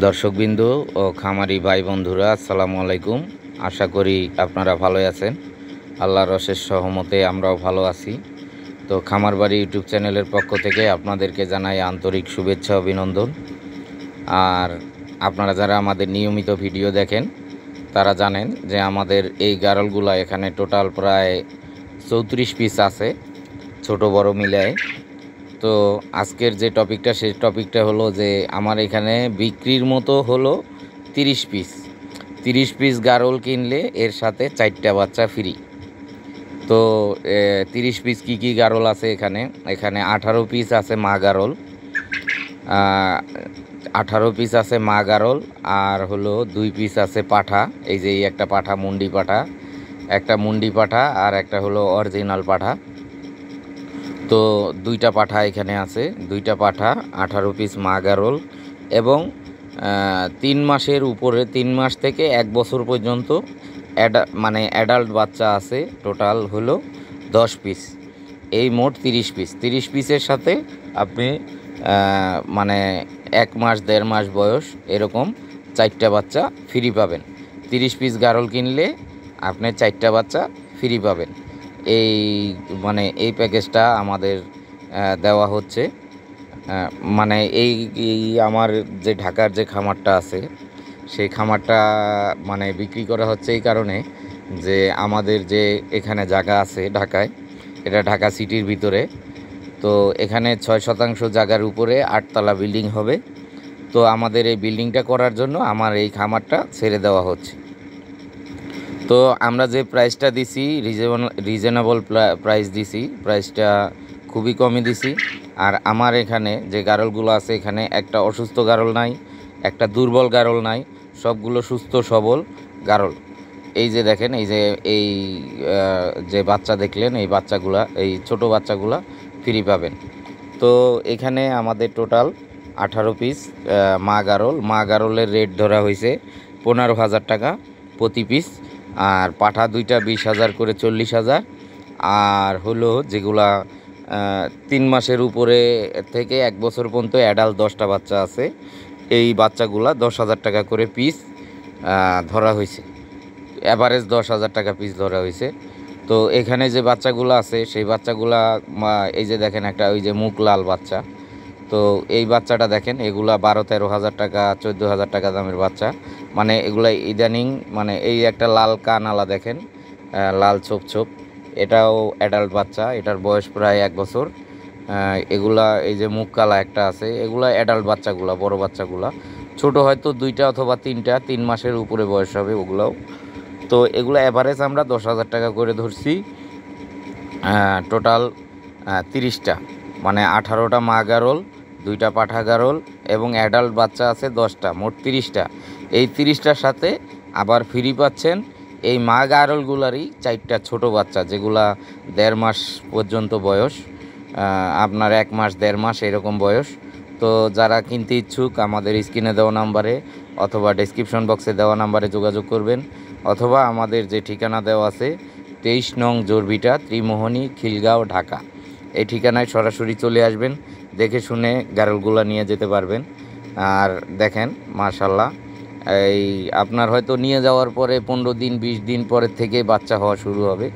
দর্শকবৃন্দ ও খামারি ভাই বন্ধুরা, আসসালামু আলাইকুম। আশা করি আপনারা ভালোই আছেন। আল্লাহর অশেষ সহমতে আমরাও ভালো আছি। তো খামার বাড়ি ইউটিউব চ্যানেলের পক্ষ থেকে আপনাদেরকে জানাই আন্তরিক শুভেচ্ছা অভিনন্দন। আর আপনারা যারা আমাদের নিয়মিত ভিডিও দেখেন তারা জানেন যে আমাদের এই গারলগুলা এখানে টোটাল প্রায় 34 পিস আছে, ছোট বড় মিলায়। তো আজকের যে টপিকটা, সেই টপিকটা হলো যে আমার এখানে বিক্রির মতো হলো 30 পিস গারল কিনলে এর সাথে 4টা বাচ্চা ফ্রি। তো 30 পিস কী গারল আছে এখানে? এখানে 18 পিস আছে মা গারল, 18 পিস আছে মা গারল, আর হলো 2 পিস আছে পাঠা। এই যে একটা পাঠা, মুন্ডি পাঠা, একটা মুন্ডি পাঠা, আর একটা হলো অরিজিনাল পাঠা। তো 2টা পাঠা এখানে আছে, 2টা পাঠা, 18 পিস মা গারল এবং 3 মাসের উপরে, 3 মাস থেকে 1 বছর পর্যন্ত অ্যাডাল্ট বাচ্চা আছে। টোটাল হলো 10 পিস। এই মোট 30 পিসের সাথে আপনি 1 মাস 1.5 মাস বয়স এরকম 4টা বাচ্চা ফ্রি পাবেন। 30 পিস গারল কিনলে আপনি 4টা বাচ্চা ফ্রি পাবেন। এই প্যাকেজটা আমাদের দেওয়া হচ্ছে। এই আমার যে ঢাকার যে খামারটা আছে, সেই খামারটা বিক্রি করা হচ্ছে এই কারণে যে আমাদের যে এখানে জায়গা আছে ঢাকায়, এটা ঢাকা সিটির ভিতরে। তো এখানে 6% জায়গার উপরে 8 তলা বিল্ডিং হবে। তো আমাদের এই বিল্ডিংটা করার জন্য আমার এই খামারটা ছেড়ে দেওয়া হচ্ছে। তো আমরা যে প্রাইসটা দিছি, রিজনেবল প্রাইস দিছি, প্রাইসটা খুবই কমই দিছি। আর আমার এখানে যে গারলগুলো আছে, এখানে একটা অসুস্থ গারল নাই, একটা দুর্বল গারল নাই, সবগুলো সুস্থ সবল গারল। এই যে দেখেন, এই যে বাচ্চা দেখলেন, এই বাচ্চাগুলা, এই ছোট বাচ্চাগুলা ফ্রি পাবেন। তো এখানে আমাদের টোটাল 18 পিস মা গারলের রেট ধরা হয়েছে 15,000 টাকা প্রতি পিস। আর পাঠা 2টা 20,000 করে 40,000। আর হলো যেগুলা 3 মাসের উপরে থেকে 1 বছর পর্যন্ত অ্যাডাল্ট 10টা বাচ্চা আছে, এই বাচ্চাগুলা 10,000 টাকা করে পিস ধরা হয়েছে। অ্যাভারেজ 10,000 টাকা পিস ধরা হয়েছে। তো এখানে যে বাচ্চাগুলো আছে, সেই বাচ্চাগুলা এই যে দেখেন, একটা ওই যে মুখ লাল বাচ্চা, তো এই বাচ্চাটা দেখেন, এগুলা 12-13,000 টাকা 14,000 টাকা দামের বাচ্চা। এগুলা ইদানিং এই একটা লাল কানালা দেখেন, লাল ছোপ, এটাও অ্যাডাল্ট বাচ্চা, এটার বয়স প্রায় 1 বছর। এগুলা এই যে মুখ কালা একটা আছে, এগুলা অ্যাডাল্ট বাচ্চাগুলা, বড় বাচ্চাগুলা। ছোট হয়তো 2টা অথবা 3টা, 3 মাসের উপরে বয়স হবে ওগুলাও। তো এগুলো অ্যাভারেজ আমরা 10,000 টাকা করে ধরছি। টোটাল 30টা, 18টা মা গারল, 2টা পাঠা গারল এবং অ্যাডাল্ট বাচ্চা আছে 10টা, মোট 30টা। এই 30টার সাথে আবার ফ্রি পাচ্ছেন এই মা গারলগুলারই 4টা ছোট বাচ্চা, যেগুলা 1.5 মাস পর্যন্ত বয়স, আপনার 1 মাস 1.5 মাস এরকম বয়স। তো যারা কিনতে ইচ্ছুক, আমাদের স্ক্রিনে দেওয়া নাম্বারে অথবা ডেসক্রিপশন বক্সে দেওয়া নাম্বারে যোগাযোগ করবেন, অথবা আমাদের যে ঠিকানা দেওয়া আছে 23 নং জোরভিটা, ত্রিমোহনী, খিলগাঁও, ঢাকা, এই ঠিকানায় সরাসরি চলে আসবেন। দেখে শুনে গারলগুলা নিয়ে যেতে পারবেন। আর দেখেন, মাশাল্লাহ, এই আপনার হয়তো নিয়ে যাওয়ার পরে 15 দিন 20 দিন পরের থেকে বাচ্চা হওয়া শুরু হবে।